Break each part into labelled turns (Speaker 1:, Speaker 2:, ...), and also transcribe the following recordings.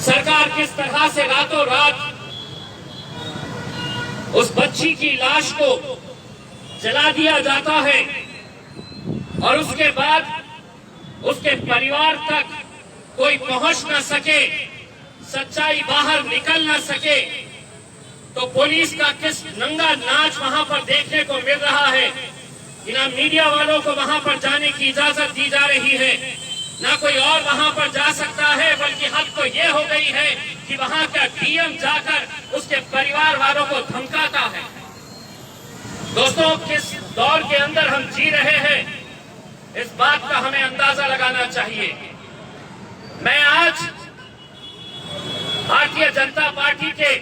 Speaker 1: सरकार किस तरह से रातों रात उस बच्ची की लाश को जला दिया जाता है और उसके बाद उसके परिवार तक कोई पहुंच न सके, सच्चाई बाहर निकल न सके, तो पुलिस का किस नंगा नाच वहां पर देखने को मिल रहा है कि ना मीडिया वालों को वहां पर जाने की इजाजत दी जा रही है, ना कोई और वहां पर जा सकता है, बल्कि हद तो ये हो गई है कि वहां का डीएम जाकर उसके परिवार वालों को धमकाता है। दोस्तों, किस दौर के अंदर हम जी रहे हैं, इस बात का हमें अंदाजा लगाना चाहिए। मैं आज भारतीय जनता पार्टी के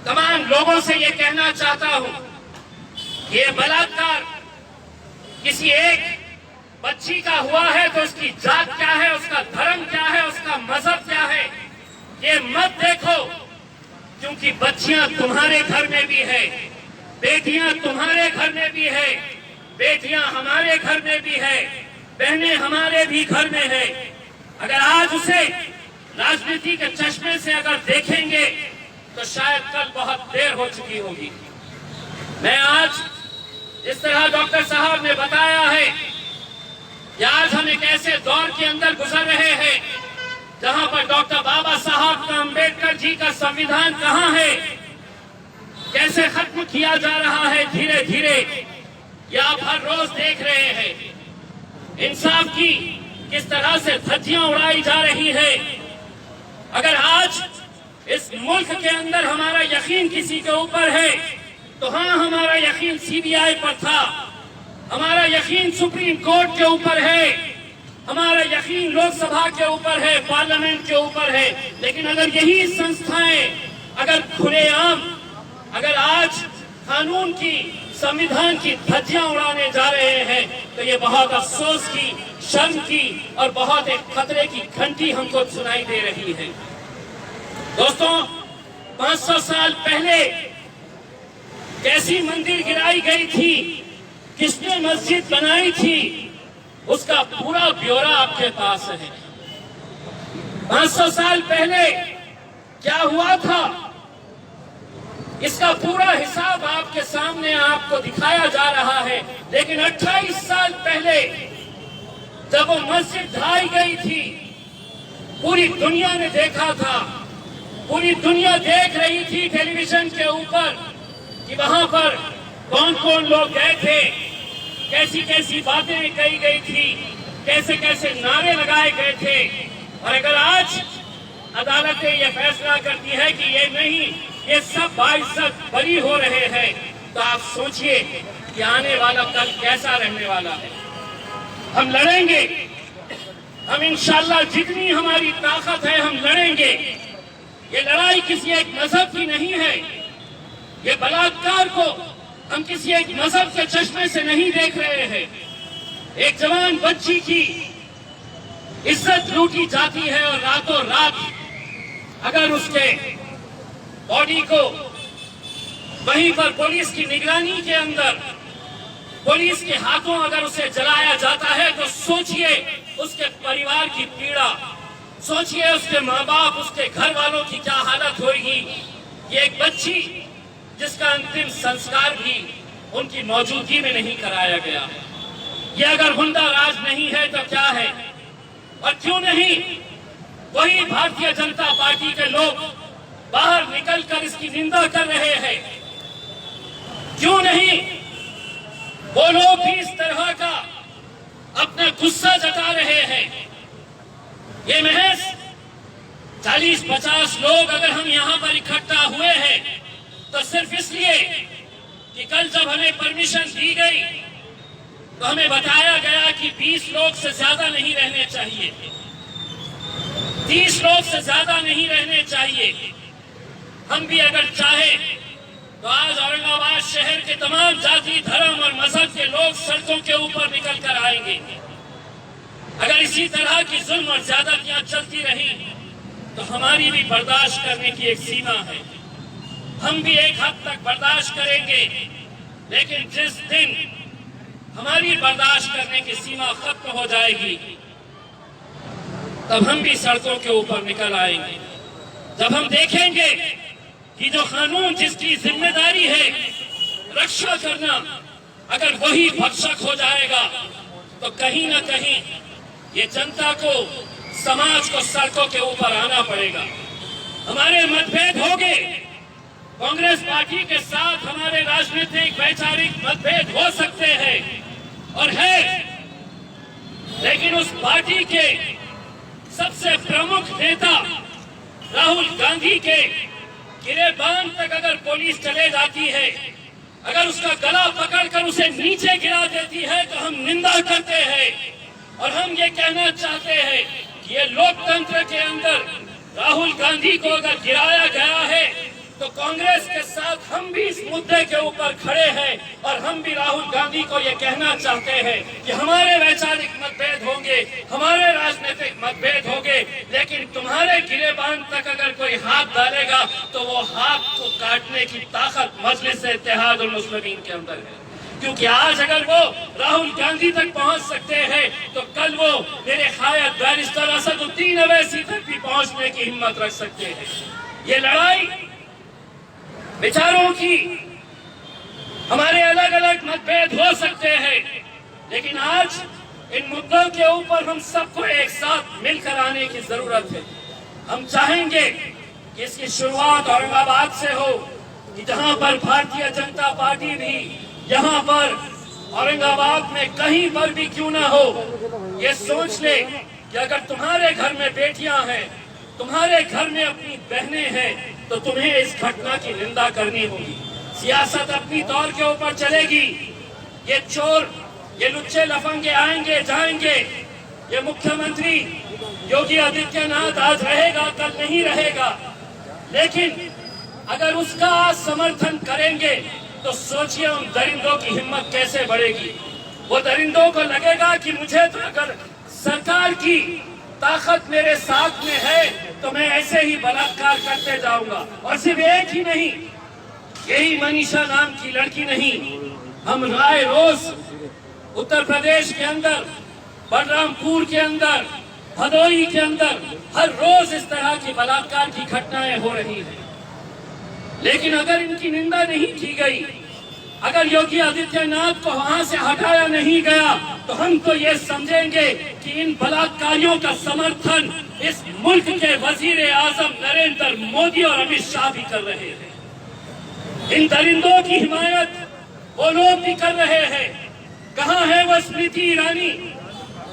Speaker 1: तमाम लोगों से ये कहना चाहता हूं कि ये बलात्कार किसी एक बच्ची का हुआ है तो उसकी जात क्या है, उसका धर्म क्या है, उसका मजहब क्या है, ये मत देखो, क्योंकि बच्चियां तुम्हारे घर में भी है, बेटियां तुम्हारे घर में भी है, बेटियां हमारे घर में भी है, बहनें हमारे भी घर में है। अगर आज उसे राजनीति के चश्मे से अगर देखेंगे तो शायद कल बहुत देर हो चुकी होगी। मैं आज जिस तरह डॉक्टर साहब ने बताया है कि आज हम एक ऐसे दौर के अंदर गुजर रहे हैं जहां पर डॉक्टर बाबा साहब का अम्बेडकर जी का संविधान कहां है, कैसे खत्म किया जा रहा है धीरे धीरे, ये आप हर रोज देख रहे हैं। इंसाफ की किस तरह से धज्जियां उड़ाई जा रही है। अगर आज इस मुल्क के अंदर हमारा यकीन किसी के ऊपर है तो हाँ, हमारा यकीन सीबीआई पर था, हमारा यकीन सुप्रीम कोर्ट के ऊपर है, हमारा यकीन लोकसभा के ऊपर है, पार्लियामेंट के ऊपर है। लेकिन अगर यही संस्थाएं अगर खुलेआम अगर आज कानून की, संविधान की धज्जियां उड़ाने जा रहे हैं तो ये बहुत अफसोस की, शर्म की और बहुत एक खतरे की घंटी हमको सुनाई दे रही है। दोस्तों, 500 साल पहले कैसी मंदिर गिराई गई थी, किसने मस्जिद बनाई थी, उसका पूरा ब्यौरा आपके पास है। 500 साल पहले क्या हुआ था, इसका पूरा हिसाब आपके सामने आपको दिखाया जा रहा है। लेकिन 28 साल पहले जब वो मस्जिद ढाई गई थी, पूरी दुनिया ने देखा था, पूरी दुनिया देख रही थी टेलीविजन के ऊपर कि वहां पर कौन कौन लोग गए थे, कैसी कैसी बातें कही गई थी, कैसे कैसे नारे लगाए गए थे। और अगर आज अदालतें ये फैसला करती है कि ये नहीं, ये सब बाइज्जत बरी हो रहे हैं, तो आप सोचिए कि आने वाला कल कैसा रहने वाला है। हम लड़ेंगे, हम इंशाल्लाह जितनी हमारी ताकत है हम लड़ेंगे। ये लड़ाई किसी एक मजहब की नहीं है, ये बलात्कार को हम किसी एक मजहब के चश्मे से नहीं देख रहे हैं। एक जवान बच्ची की इज्जत लूटी जाती है और रातों रात अगर उसके बॉडी को वहीं पर पुलिस की निगरानी के अंदर, पुलिस के हाथों अगर उसे जलाया जाता है तो सोचिए उसके परिवार की पीड़ा, सोचिए उसके माँ बाप, उसके घर वालों की क्या हालत होगी। ये एक बच्ची जिसका अंतिम संस्कार भी उनकी मौजूदगी में नहीं कराया गया। ये अगर हुंडा राज नहीं है तो क्या है? और क्यों नहीं वही भारतीय जनता पार्टी के लोग बाहर निकलकर इसकी निंदा कर रहे हैं? क्यों नहीं वो लोग भी इस तरह का अपना गुस्सा जता रहे हैं? ये महज 40-50 लोग अगर हम यहाँ पर इकट्ठा हुए हैं तो सिर्फ इसलिए कि कल जब हमें परमिशन दी गई तो हमें बताया गया कि 20 लोग से ज्यादा नहीं रहने चाहिए, 30 लोग से ज्यादा नहीं रहने चाहिए। हम भी अगर चाहे तो आज औरंगाबाद शहर के तमाम जाति, धर्म और मजहब के लोग सड़कों के ऊपर निकल कर आएंगे। अगर इसी तरह की जुल्म और ज्यादतियां चलती रही तो हमारी भी बर्दाश्त करने की एक सीमा है। हम भी एक हद तक बर्दाश्त करेंगे, लेकिन जिस दिन हमारी बर्दाश्त करने की सीमा खत्म हो जाएगी तब हम भी सड़कों के ऊपर निकल आएंगे। जब हम देखेंगे कि जो कानून जिसकी जिम्मेदारी है रक्षा करना, अगर वही भक्षक हो जाएगा तो कहीं ना कहीं ये जनता को, समाज को सड़कों के ऊपर आना पड़ेगा। हमारे मतभेद होंगे, कांग्रेस पार्टी के साथ हमारे राजनीतिक वैचारिक मतभेद हो सकते हैं और है, लेकिन उस पार्टी के सबसे प्रमुख नेता राहुल गांधी के गिरेबान तक अगर पुलिस चले जाती है, अगर उसका गला पकड़कर उसे नीचे गिरा देती है तो हम निंदा करते हैं और हम ये कहना चाहते हैं कि ये लोकतंत्र के अंदर राहुल गांधी को अगर गिराया गया है तो कांग्रेस के साथ हम भी इस मुद्दे के ऊपर खड़े हैं और हम भी राहुल गांधी को ये कहना चाहते हैं कि हमारे वैचारिक मतभेद होंगे, हमारे राजनीतिक मतभेद होंगे, लेकिन तुम्हारे गिरेबान तक अगर कोई हाथ डालेगा तो वो हाथ को काटने की ताकत मजलिस इत्तेहाद उल मुस्लिमीन के अंदर है। क्योंकि आज अगर वो राहुल गांधी तक पहुंच सकते हैं तो कल वो मेरे खायद बैरिस्टर असदुद्दीन अवैसी तक भी पहुंचने की हिम्मत रख सकते हैं। ये लड़ाई विचारों की, हमारे अलग अलग मतभेद हो सकते हैं, लेकिन आज इन मुद्दों के ऊपर हम सबको एक साथ मिलकर आने की जरूरत है। हम चाहेंगे कि इसकी शुरुआत औरंगाबाद से हो, कि जहां पर भारतीय जनता पार्टी भी यहाँ पर औरंगाबाद में कहीं पर भी क्यों ना हो, ये सोच ले कि अगर तुम्हारे घर में बेटियां हैं, तुम्हारे घर में अपनी बहनें हैं, तो तुम्हें इस घटना की निंदा करनी होगी। सियासत अपनी तौर के ऊपर चलेगी, ये चोर, ये लुच्चे लफंगे आएंगे जाएंगे, ये मुख्यमंत्री योगी आदित्यनाथ आज रहेगा कल नहीं रहेगा, लेकिन अगर उसका समर्थन करेंगे तो सोचिए उन दरिंदों की हिम्मत कैसे बढ़ेगी। वो दरिंदों को लगेगा कि मुझे तो अगर सरकार की ताकत मेरे साथ में है तो मैं ऐसे ही बलात्कार करते जाऊंगा। और सिर्फ एक ही नहीं, यही मनीषा नाम की लड़की नहीं, हम राय रोज उत्तर प्रदेश के अंदर, बलरामपुर के अंदर, भदोही के अंदर हर रोज इस तरह की बलात्कार की घटनाएं हो रही हैं। लेकिन अगर इनकी निंदा नहीं की गई, अगर योगी आदित्यनाथ को वहां से हटाया नहीं गया तो हम तो ये समझेंगे कि इन बलात्कारियों का समर्थन इस मुल्क के वजीर आजम नरेंद्र मोदी और अमित शाह भी कर रहे हैं। इन दरिंदों की हिमायत वो लोग भी कर रहे हैं। कहाँ है वो स्मृति ईरानी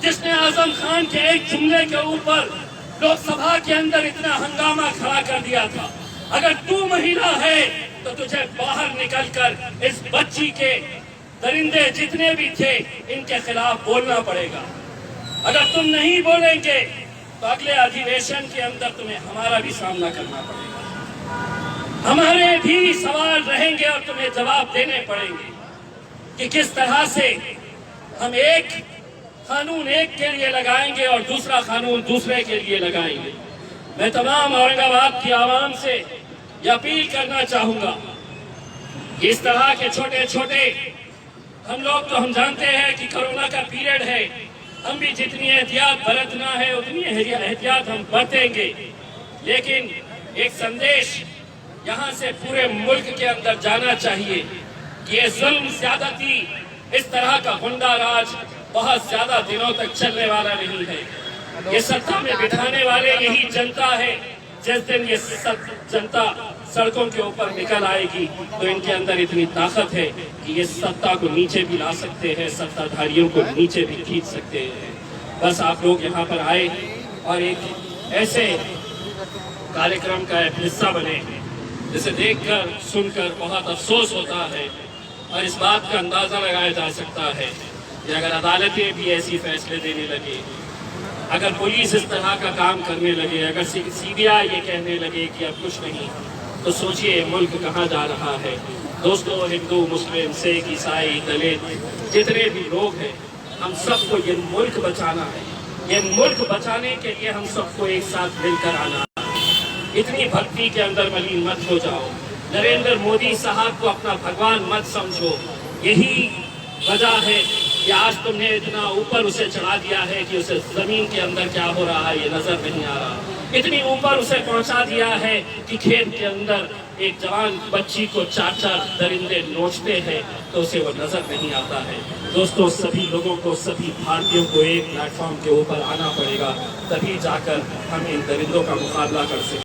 Speaker 1: जिसने आजम खान के एक जुमले के ऊपर लोकसभा के अंदर इतना हंगामा खड़ा कर दिया था। अगर तू महिला है तो तुझे बाहर निकलकर इस बच्ची के दरिंदे जितने भी थे इनके खिलाफ बोलना पड़ेगा। अगर तुम नहीं बोलेंगे तो अगले अधिवेशन के अंदर तुम्हें हमारा भी सामना करना पड़ेगा। हमारे भी सवाल रहेंगे और तुम्हें जवाब देने पड़ेंगे कि किस तरह से हम एक कानून एक के लिए लगाएंगे और दूसरा कानून दूसरे के लिए लगाएंगे। मैं तमाम औरंगाबाद की आवाम से यह अपील करना चाहूंगा कि इस तरह के छोटे छोटे हम जानते हैं कि कोरोना का पीरियड है, हम भी जितनी एहतियात बरतना है उतनी एहतियात हम बरतेंगे, लेकिन एक संदेश यहाँ से पूरे मुल्क के अंदर जाना चाहिए कि ये जुल्म ज्यादती, इस तरह का गुंडा राज बहुत ज्यादा दिनों तक चलने वाला नहीं है। ये सत्ता में बिठाने वाले यही जनता है। जिस दिन ये जनता सड़कों के ऊपर निकल आएगी तो इनके अंदर इतनी ताकत है कि ये सत्ता को नीचे भी ला सकते हैं, सत्ताधारियों को नीचे भी खींच सकते हैं। बस आप लोग यहाँ पर आए और एक ऐसे कार्यक्रम का एक हिस्सा बने जिसे देखकर सुनकर बहुत अफसोस होता है और इस बात का अंदाजा लगाया जा सकता है कि अगर अदालतें भी ऐसी फैसले देने लगे, अगर पुलिस इस तरह का काम करने लगे, अगर सीबीआई ये कहने लगे कि अब कुछ नहीं, तो सोचिए मुल्क कहाँ जा रहा है। दोस्तों, हिंदू, मुस्लिम, सिख, ईसाई, दलित जितने भी लोग हैं, हम सबको ये मुल्क बचाना है। ये मुल्क बचाने के लिए हम सबको एक साथ मिलकर आना है। इतनी भक्ति के अंदर मलिन मत हो जाओ, नरेंद्र मोदी साहब को अपना भगवान मत समझो। यही वजह है कि आज तुमने इतना ऊपर उसे चढ़ा दिया है कि उसे जमीन के अंदर क्या हो रहा है ये नजर नहीं आ रहा। इतनी ऊपर उसे पहुंचा दिया है कि खेत के अंदर एक जवान बच्ची को 4-4 दरिंदे नोचते हैं तो उसे वो नजर नहीं आता है। दोस्तों, सभी लोगों को, सभी भारतीयों को एक प्लेटफॉर्म के ऊपर आना पड़ेगा, तभी जाकर हम इन दरिंदों का मुकाबला कर सकें।